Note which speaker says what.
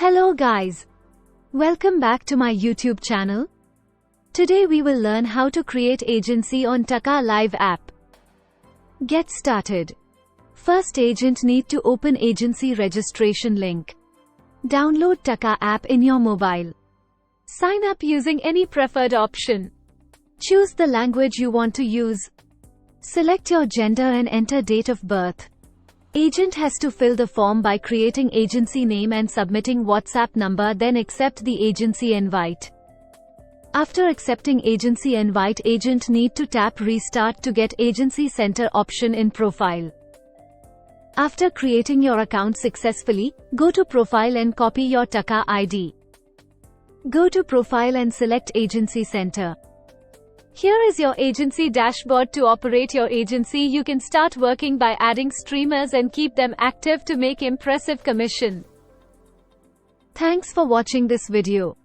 Speaker 1: Hello guys. Welcome back to my YouTube channel. Today we will learn how to create agency on Taka Live App. Get started. First, agent need to open agency registration link. Download Taka app in your mobile. Sign up using any preferred option. Choose the language you want to use. Select your gender and enter date of birth. Agent has to fill the form by creating agency name and submitting WhatsApp number, then accept the agency invite. After accepting agency invite, agent need to tap restart to get agency center option in profile. After creating your account successfully, go to profile and copy your Taka ID. Go to profile and select agency center. Here is your agency dashboard. To operate your agency, you can start working by adding streamers and keep them active to make impressive commission. Thanks for watching this video.